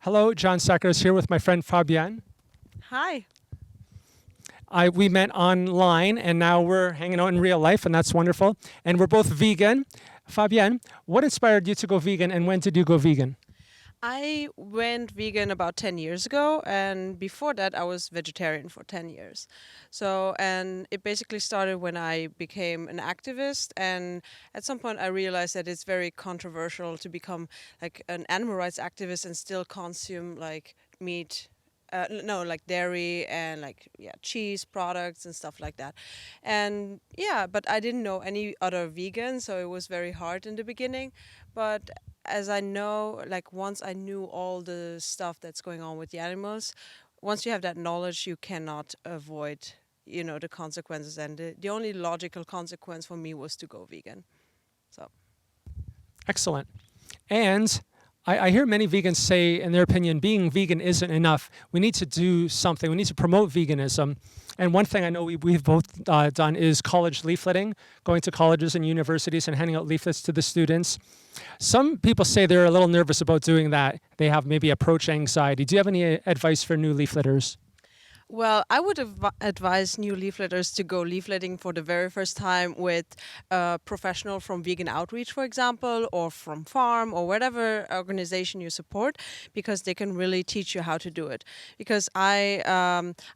Hello, John Sakharov here with my friend Fabienne. Hi. We met online and now we're hanging out in real life, and that's wonderful. And we're both vegan. Fabienne, what inspired you to go vegan and when did you go vegan? I went vegan about 10 years ago, and before that, I was vegetarian for 10 years. And it basically started when I became an activist. And at some point, I realized that it's very controversial to become like an animal rights activist and still consume like meat. No, like dairy and like cheese products and stuff like that. And yeah, but I didn't know any other vegan, so it was very hard in the beginning. But as I know, like once I knew all the stuff that's going on with the animals, once you have that knowledge, you cannot avoid, the consequences. And the only logical consequence for me was to go vegan. So. Excellent. And I hear many vegans say, in their opinion, being vegan isn't enough. We need to do something. We need to promote veganism. And one thing I know we've both done is college leafleting, going to colleges and universities and handing out leaflets to the students. Some people say they're a little nervous about doing that. They have maybe approach anxiety. Do you have any advice for new leafleters? Well, I would advise new leafleters to go leafletting for the very first time with a professional from Vegan Outreach, for example, or from Farm or whatever organization you support, because they can really teach you how to do it. Because I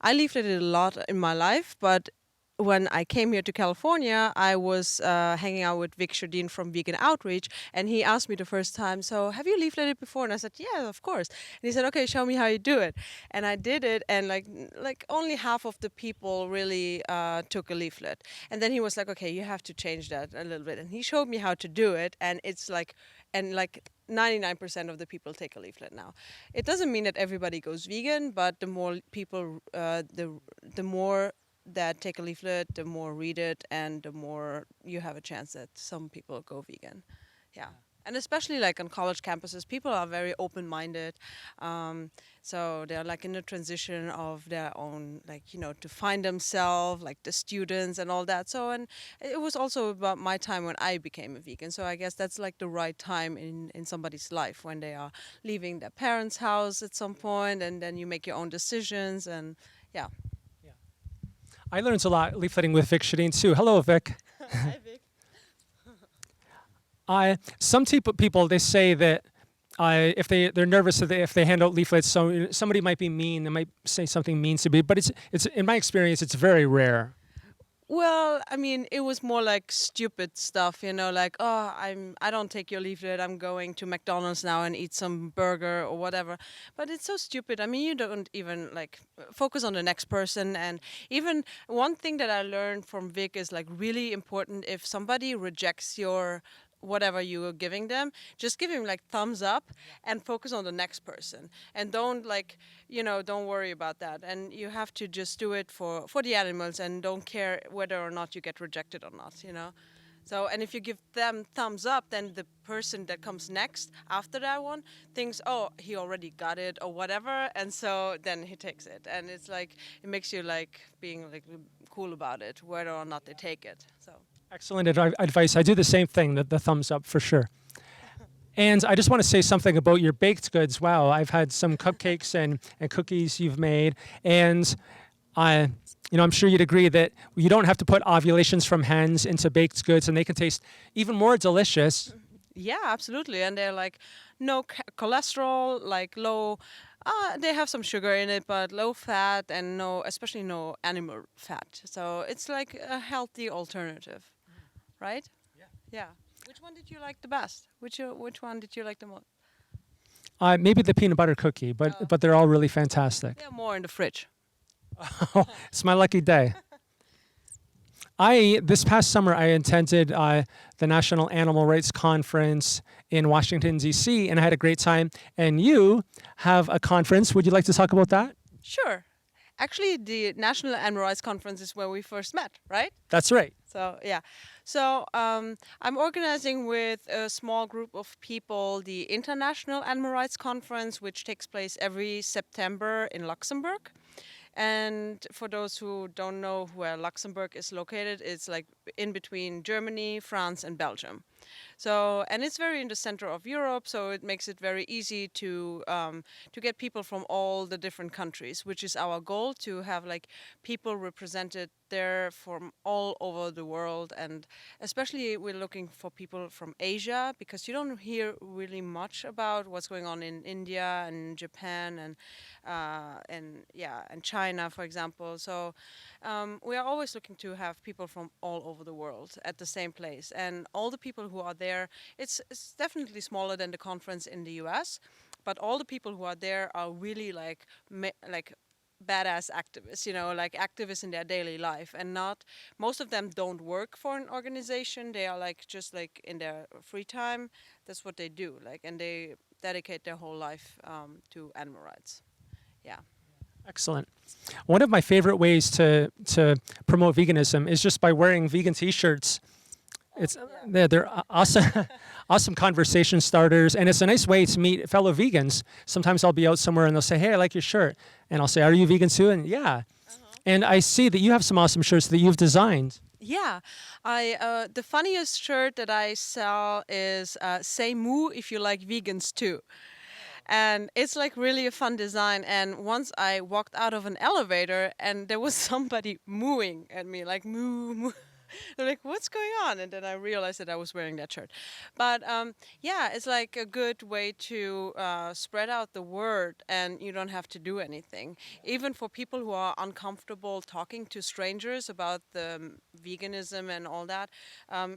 leafleted a lot in my life, but when I came here to California, I was hanging out with Vic Shardine from Vegan Outreach, and he asked me the first time, "So, have you leafleted before?" And I said, "Yeah, of course." And he said, "Okay, show me how you do it." And I did it, and like only half of the people really took a leaflet. And then he was like, "Okay, you have to change that a little bit." And he showed me how to do it, and it's like, and like 99% of the people take a leaflet now. It doesn't mean that everybody goes vegan, but the more people, the more that take a leaflet, the more read it, and the more you have a chance that some people go vegan. Yeah. And especially like on college campuses, people are very open-minded. So they're like in a transition of their own, like, to find themselves, like the students and all that. So, and it was also about my time when I became a vegan. So I guess that's like the right time in somebody's life when they are leaving their parents' house at some point, and then you make your own decisions. And yeah. I learned a lot leafleting with Vic Shadeen too. Hello, Vic. Hi, Vic. Some people they say that if they're nervous if they hand out leaflets, so somebody might be mean. They might say something mean to me, but it's in my experience, it's very rare. Well, I mean, it was more like stupid stuff, like, oh, I don't take your leaflet. I'm going to McDonald's now and eat some burger or whatever. But it's so stupid. I mean, you don't even like focus on the next person. And even one thing that I learned from Vic is like really important. If somebody rejects your whatever you are giving them, just give him like thumbs up and focus on the next person, and don't like, don't worry about that. And you have to just do it for the animals, and don't care whether or not you get rejected or not. So, and if you give them thumbs up, then the person that comes next after that one thinks, oh, he already got it or whatever, and so then he takes it, and it's like it makes you like being like cool about it whether or not they take it. So. Excellent advice. I do the same thing, the thumbs up for sure. And I just want to say something about your baked goods. Wow, I've had some cupcakes and cookies you've made, and I'm sure you'd agree that you don't have to put ovulations from hens into baked goods, and they can taste even more delicious. Yeah, absolutely. And they're like no cholesterol, like low. They have some sugar in it, but low fat and especially no animal fat. So it's like a healthy alternative, right? Yeah. Yeah. Which one did you like the best? Which one did you like the most? Maybe the peanut butter cookie, but they're all really fantastic. They're more in the fridge. It's my lucky day. This past summer I attended the National Animal Rights Conference in Washington D.C. and I had a great time. And you have a conference. Would you like to talk about that? Sure. Actually, the National Animal Rights Conference is where we first met, right? That's right. So yeah, so I'm organizing with a small group of people the International Animal Rights Conference, which takes place every September in Luxembourg. And for those who don't know where Luxembourg is located, it's like in between Germany, France, and Belgium. So, and it's very in the center of Europe, so it makes it very easy to get people from all the different countries, which is our goal, to have like people represented there from all over the world. And especially we're looking for people from Asia, because you don't hear really much about what's going on in India and Japan and China, for example. So we are always looking to have people from all over the world at the same place, and all the people who are there. It's definitely smaller than the conference in the U.S., but all the people who are there are really like badass activists, like activists in their daily life, and not most of them don't work for an organization. They are like just like in their free time. That's what they do, like, and they dedicate their whole life to animal rights. Yeah. Excellent. One of my favorite ways to promote veganism is just by wearing vegan T-shirts. It's they're awesome, awesome conversation starters, and it's a nice way to meet fellow vegans. Sometimes I'll be out somewhere and they'll say, "Hey, I like your shirt," and I'll say, "Are you vegan too?" And yeah, and I see that you have some awesome shirts that you've designed. Yeah, I the funniest shirt that I sell is "Say Moo if you like vegans too," and it's like really a fun design. And once I walked out of an elevator and there was somebody mooing at me, like moo moo. They're like, "What's going on?" And then I realized that I was wearing that shirt. But yeah, it's like a good way to spread out the word, and you don't have to do anything. Even for people who are uncomfortable talking to strangers about the veganism and all that,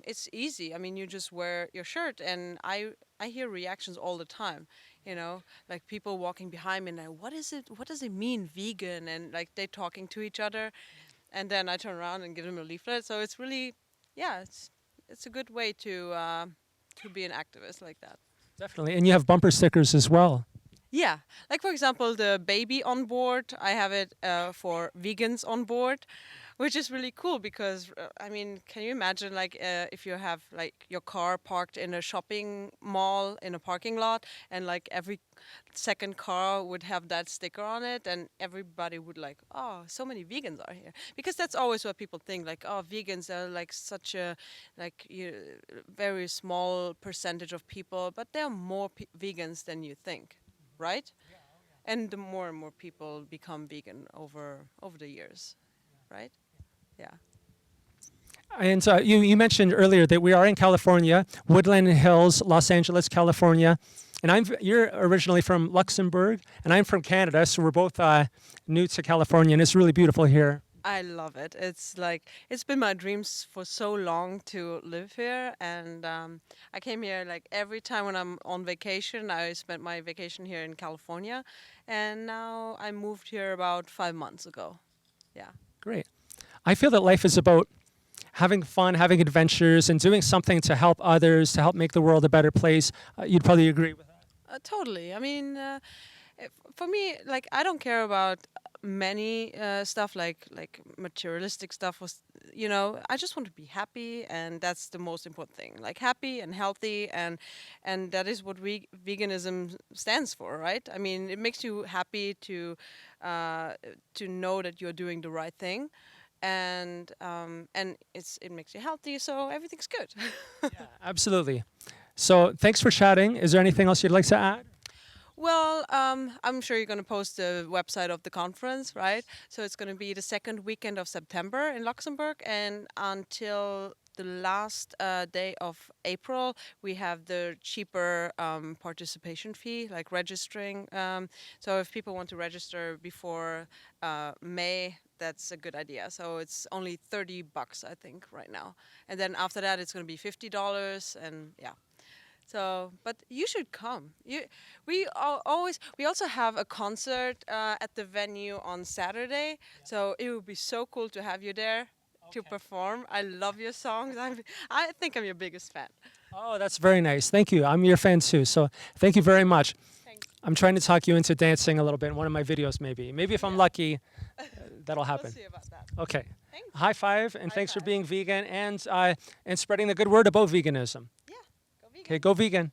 it's easy. I mean, you just wear your shirt, and I hear reactions all the time. Like people walking behind me and like, "What is it? What does it mean, vegan?" And like they talking to each other, and then I turn around and give them a leaflet. So it's really, yeah, it's a good way to be an activist like that. Definitely, and you have bumper stickers as well. Yeah, like for example, the baby on board. I have it for vegans on board, which is really cool because I mean, can you imagine like if you have like your car parked in a shopping mall in a parking lot, and like every second car would have that sticker on it, and everybody would like, oh, so many vegans are here, because that's always what people think, like, oh, vegans are like such a like very small percentage of people, but there are more vegans than you think, right? And the more and more people become vegan over the years, right? Yeah. And you mentioned earlier that we are in California, Woodland Hills, Los Angeles, California, and you're originally from Luxembourg, and I'm from Canada, so we're both new to California, and it's really beautiful here. I love it. It's like it's been my dreams for so long to live here, and I came here like every time when I'm on vacation. I spent my vacation here in California, and now I moved here about 5 months ago. Yeah. Great. I feel that life is about having fun, having adventures, and doing something to help others, to help make the world a better place. You'd probably agree with that. Totally. I mean, for me, like I don't care about many stuff like materialistic stuff. I just want to be happy, and that's the most important thing. Like happy and healthy, and that is what veganism stands for, right? I mean, it makes you happy to know that you're doing the right thing. And it makes you healthy, so everything's good. Yeah, absolutely. So thanks for chatting. Is there anything else you'd like to add? Well, I'm sure you're going to post the website of the conference, right? So it's going to be the second weekend of September in Luxembourg, and until the last day of April, we have the cheaper participation fee, like registering. So if people want to register before May, that's a good idea. So it's only $30, I think, right now, and then after that, it's going to be $50, and yeah. So, but you should come. We also have a concert at the venue on Saturday. So it would be so cool to have you there to perform. I love your songs. I think I'm your biggest fan. Oh, that's very nice. Thank you. I'm your fan too. So thank you very much. Thanks. I'm trying to talk you into dancing a little bit in one of my videos, maybe. Maybe if I'm lucky, that'll happen. We'll see about that. Okay. Thanks. High five, and High thanks for five. being vegan and spreading the good word about veganism. Yeah, go vegan. Okay, go vegan.